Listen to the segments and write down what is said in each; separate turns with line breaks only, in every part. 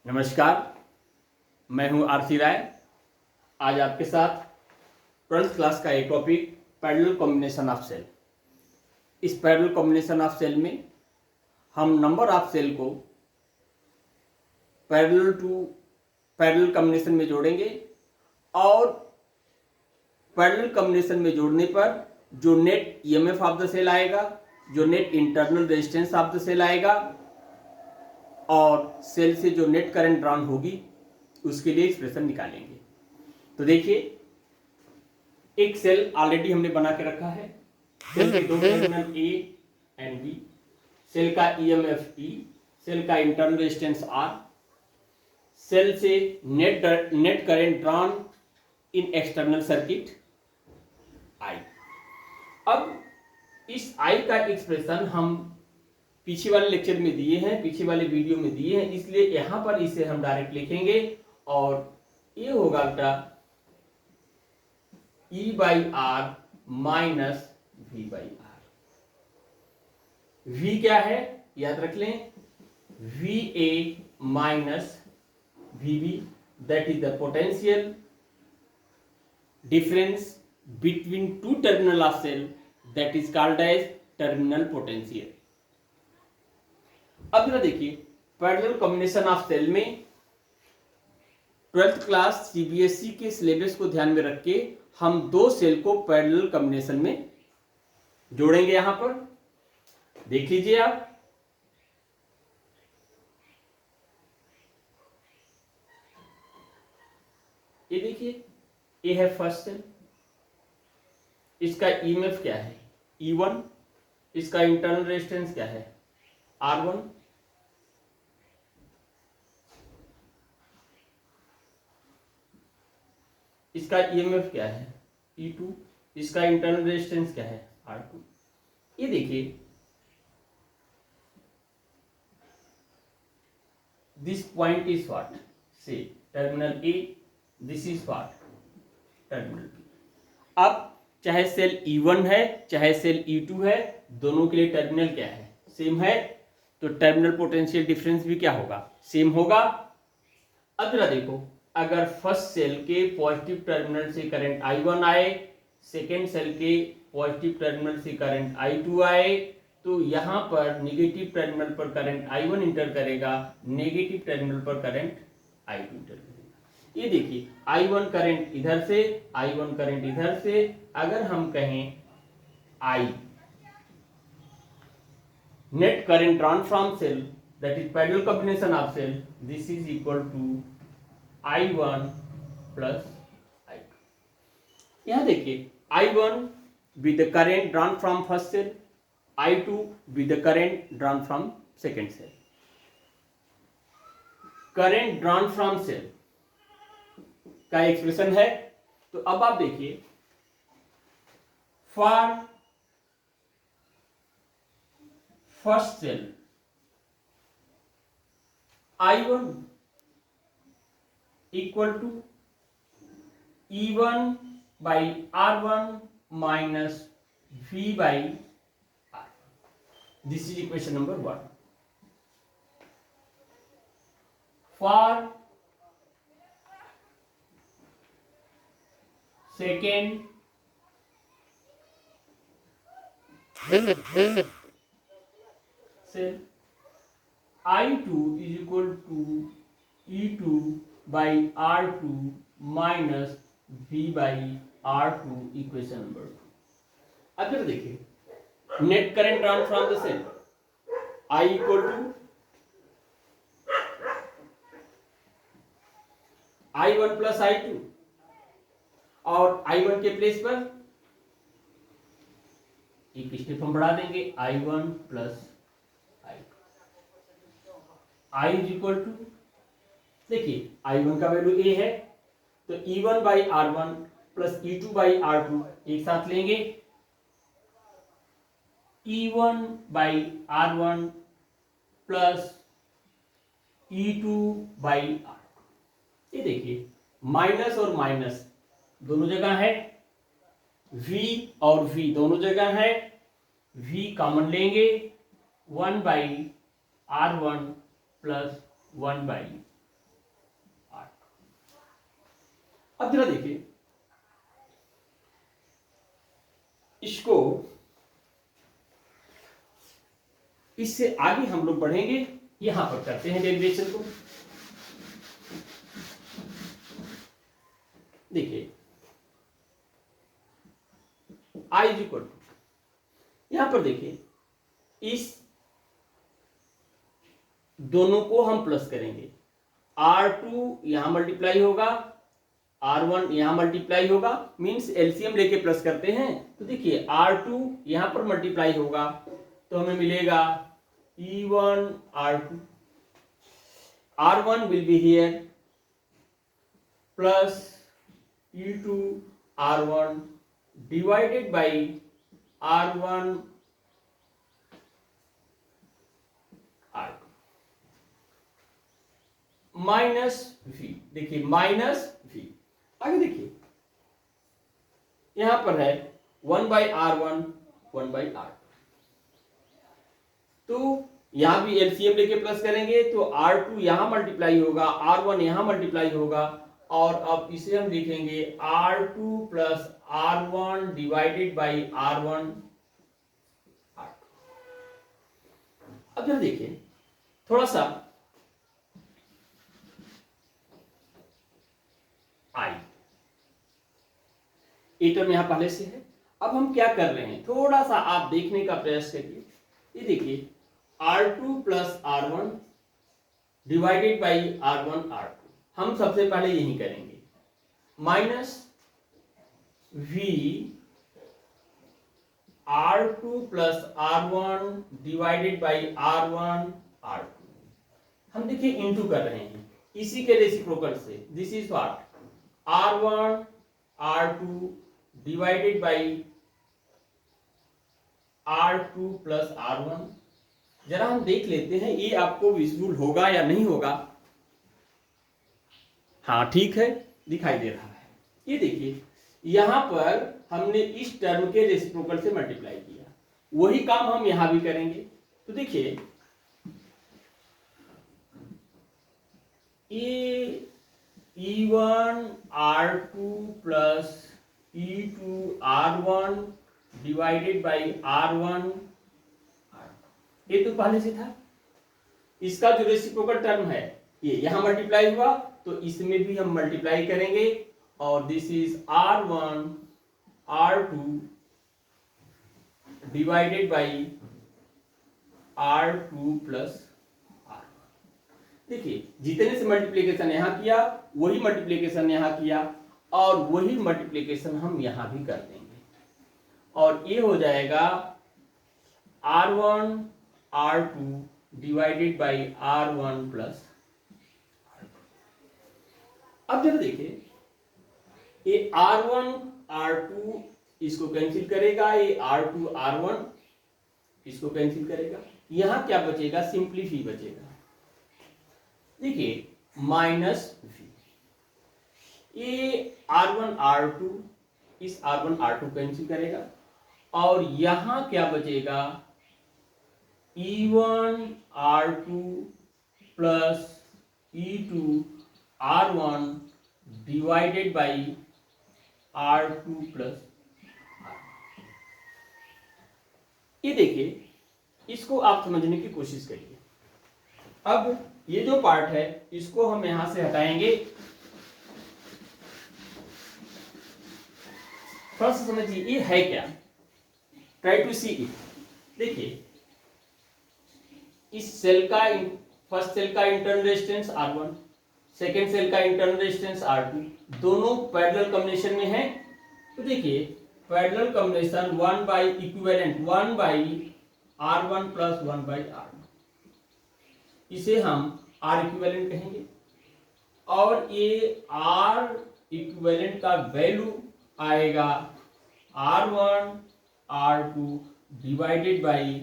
नमस्कार, मैं हूं आरसी राय। आज आपके साथ 12th क्लास का एक topic parallel combination of cell. इस पैरेलल कॉम्बिनेशन ऑफ सेल में हम नंबर ऑफ सेल को पैरेलल कॉम्बिनेशन में जोड़ेंगे और पैरेलल कॉम्बिनेशन में जोड़ने पर जो net EMF of the cell आएगा, जो net internal resistance of the cell आएगा और सेल से जो नेट करंट ड्रॉन होगी उसके लिए एक्सप्रेशन निकालेंगे। तो देखिए, एक सेल ऑलरेडी हमने बना के रखा है। सेल के दो terminal A and B, cell का ईएमएफ ई, सेल का इंटरनल रेजिस्टेंस आर, सेल से net current drawn in external circuit I. अब इस आई का एक्सप्रेशन हम पीछे वाले लेक्चर में दिए हैं, पीछे वाले वीडियो में दिए हैं, इसलिए यहां पर इसे हम डायरेक्ट लिखेंगे और ये होगा बेटा E by R minus V by R. V क्या है याद रख लें, V A minus V B, that is the potential difference between two terminal of cell, that is called as terminal potential. अब जरा देखिए, पैरेलल कॉम्बिनेशन ऑफ सेल में 12th class CBSE के सिलेबस को ध्यान में रख के हम दो सेल को पैरेलल कॉम्बिनेशन में जोड़ेंगे। यहां पर देख लीजिए आप, ये देखिए, ये है फर्स्ट सेल, इसका ईएमएफ क्या है E1, इसका इंटरनल रेजिस्टेंस क्या है R1, इसका ईएमएफ क्या है E2, इसका इंटरनल रेजिस्टेंस क्या है R2। ये देखिए, this point is what, say terminal A, this is what terminal B. अब चाहे सेल E1 है चाहे सेल E2 है, दोनों के लिए टर्मिनल क्या है, सेम है, तो टर्मिनल पोटेंशियल डिफरेंस भी क्या होगा, सेम होगा। अब जरा देखो, अगर फर्स्ट सेल के पॉजिटिव टर्मिनल से करंट I1 आए, सेकेंड सेल के पॉजिटिव टर्मिनल से करंट I2 आए, तो यहां पर नेगेटिव टर्मिनल पर करंट I1 इंटर करेगा, नेगेटिव टर्मिनल पर करंट I2 इंटर करेगा। ये देखिए, I1 करंट इधर से, I1 करंट इधर से, अगर हम कहें I net current drawn from cell, that is parallel combination of cell, this is equal to I1 plus I2। यहाँ देखिए, I1 with the current drawn from first cell, I2 with the current drawn from second cell। current drawn from cell का expression है। तो अब आप देखिए, for first cell I1 equal to E1 by R1 minus V by R। This is equation number 1। For second cell I2 is equal to E2 by R2 minus V by R2, equation number 2। अब जरा देखिए, net current drawn from the cell I equal to I1 plus I2, और I1 के place पर एक step हम बढ़ा देंगे, I1 plus I is equal to, देखिए I1 का वैल्यू A है, तो E1 by R1 plus E2 by R2 एक साथ लेंगे, E1 by R1 plus E2 by R2। ये देखिए, माइनस और माइनस दोनों जगह है, V और V दोनों जगह है, V कॉमन लेंगे, 1 बाई R1 प्लस 1 बाई अब जरा देखिए इसको, इससे आगे हम लोग बढ़ेंगे, यहां पर करते हैं डेरिवेशन को। देखिए i इज इक्वल टू, यहां पर देखिए इस दोनों को हम प्लस करेंगे, R2 यहां मल्टीप्लाई होगा, R1 यहां मल्टीप्लाई होगा, मींस एलसीएम लेके प्लस करते हैं। तो देखिए R2 यहां पर मल्टीप्लाई होगा तो हमें मिलेगा E1 R2, R1 will be here plus E2 R1 divided by R1 R2 minus V। देखिए माइनस V, आगे देखिए यहां पर है 1/R1 1/R2, तो यहां भी एलसीएम लेके प्लस करेंगे तो R2 यहां मल्टीप्लाई होगा, R1 यहां मल्टीप्लाई होगा, और अब इसे हम लिखेंगे R2 plus R1 divided by R1 R2। अब जरा देखिए थोड़ा सा आई ए टर्म यहां पहले से है। अब हम क्या कर रहे हैं, थोड़ा सा आप देखने का प्रयास करिए। ये देखिए R2 plus R1 divided by R1 R2, हम सबसे पहले यही करेंगे, minus V R2 plus R1 divided by R1 R2। हम देखिए इनटू कर रहे हैं इसी के रेसिप्रोकल से, this is what R1 R2 divided by R2 plus R1। जरा हम देख लेते हैं ये आपको विजुअल होगा या नहीं होगा। हाँ ठीक है, दिखाई दे रहा है। ये देखिए यहां पर हमने इस टर्म के रेसिप्रोकल से मल्टीप्लाई किया, वही काम हम यहां भी करेंगे। तो देखिए ये E1 R2 plus E2 R1 divided by R1, ये तो पहले से था। इसका जो रेसिप्रोकल टर्म है ये यहां मल्टीप्लाई हुआ तो इसमें भी हम मल्टीप्लाई करेंगे, और this is R1 R2 divided by R2 plus R1। देखिए जितने से मल्टीप्लिकेशन यहां किया वही मल्टीप्लिकेशन यहां किया, और वही मल्टीप्लिकेशन हम यहां भी कर देंगे, और ये हो जाएगा R1 R2 divided by R1 plus. अब जरा देखिए ये R1 R2 इसको कैंसिल करेगा, ये R2 R1 इसको कैंसिल करेगा, यहां क्या बचेगा, सिंपली v बचेगा। देखिए माइनस v, ये R1 R2 इस R1 R2 कैंसिल करेगा, और यहां क्या बचेगा E1 R2 plus E2 R1 divided by R2 plus. ये देखिए इसको आप समझने की कोशिश करिए। अब ये जो पार्ट है इसको हम यहां से हटाएंगे। थोड़ा सा समझिए ये है क्या, ट्राई टू सी इट। देखिए इस सेल का फर्स्ट सेल का internal resistance R1, second cell का इंटरनल रेजिस्टेंस R2, दोनों पैरेलल कॉम्बिनेशन में है। तो देखिए parallel combination 1 by equivalent 1 by R1 plus 1 by R2, इसे हम R इक्विवेलेंट कहेंगे, और ये R इक्विवेलेंट का वैल्यू आएगा R1 R2 divided by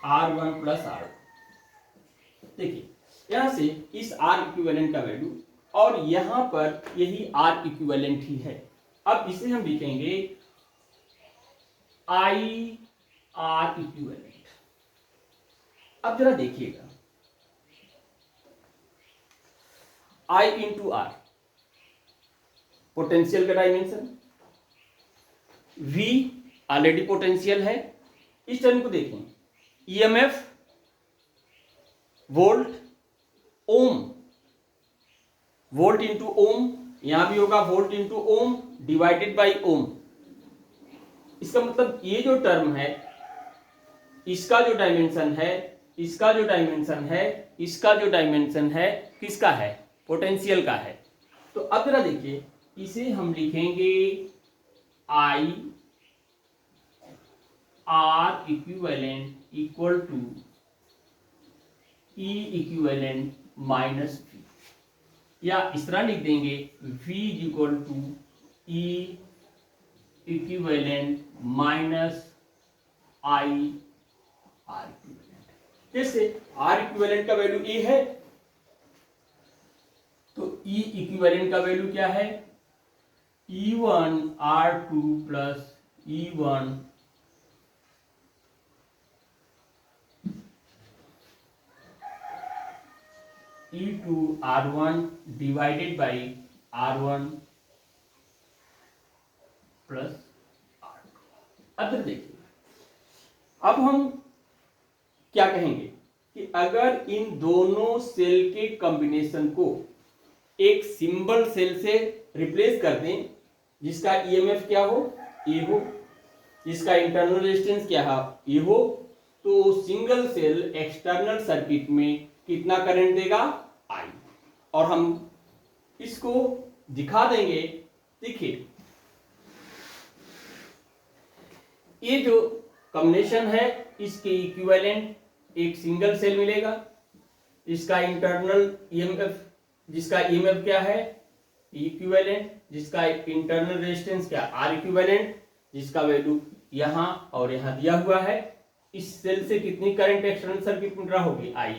R1 plus R2। देखिए यहां से इस R इक्विवेलेंट का वैल्यू, और यहां पर यही R इक्विवेलेंट ही है। अब इसे हम लिखेंगे I R इक्विवेलेंट। अब जरा देखिएगा I इंटू R, पोटेंशियल का डायमेंशन, V ऑलरेडी पोटेंशियल है। इस टर्म को देखें, EMF volt ohm, volt into ohm, यहां भी होगा volt into ohm divided by ohm. इसका मतलब ये जो टर्म है, इसका जो डायमेंशन है, इसका जो डायमेंशन है, इसका जो डायमेंशन है, किसका है? पोटेंशियल का है। तो अब जरा देखिए, इसे हम लिखेंगे I R equivalent equal to E equivalent minus V, या इस तरह लिख देंगे V equal to E equivalent minus I R equivalent. जैसे R इक्विवेलेंट का वैल्यू E है, तो E इक्विवेलेंट का वैल्यू क्या है? E1 R2 plus E1 E2 R1 divided by R1 plus R2। अब देखिए, अब हम क्या कहेंगे कि अगर इन दोनों सेल के कॉम्बिनेशन को एक सिंबल सेल से रिप्लेस कर दें, जिसका EMF क्या हो? E हो, जिसका इंटरनल रेजिस्टेंस क्या है? E हो, तो सिंगल सेल एक्सटर्नल सर्किट में कितना करंट देगा? I। और हम इसको दिखा देंगे। देखिए, ये जो कॉम्बिनेशन है, इसके इक्विवेलेंट एक सिंगल सेल मिलेगा, इसका इंटरनल EMF, जिसका EMF क्या है? इक्विवेलेंट, जिसका इंटरनल रेजिस्टेंस क्या? R इक्विवेलेंट, जिसका वैल्यू यहां और यहां दिया हुआ है। इस सेल से कितनी करंट एक्सटर्नल सर्किट में ड्रा होगी? I।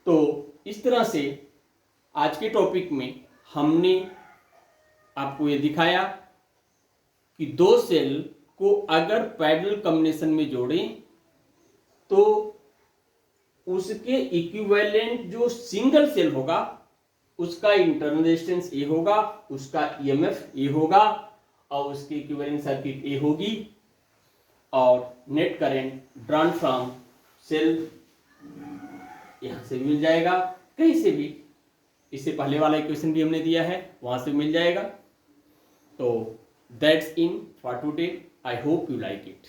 तो इस तरह से आज के टॉपिक में हमने आपको ये दिखाया कि दो सेल को अगर पैरेलल कॉम्बिनेशन में जोड़ें तो उसके इक्विवेलेंट जो सिंगल सेल होगा, उसका इंटरनल रेजिस्टेंस ए होगा, उसका EMF ए होगा, और उसकी इक्विवेलेंट सर्किट ए होगी, और net current drawn from cell यहां से मिल जाएगा, कहीं से भी। इससे पहले वाला इक्वेशन भी हमने दिया है, वहां से मिल जाएगा। तो that's in for today. I hope you like it.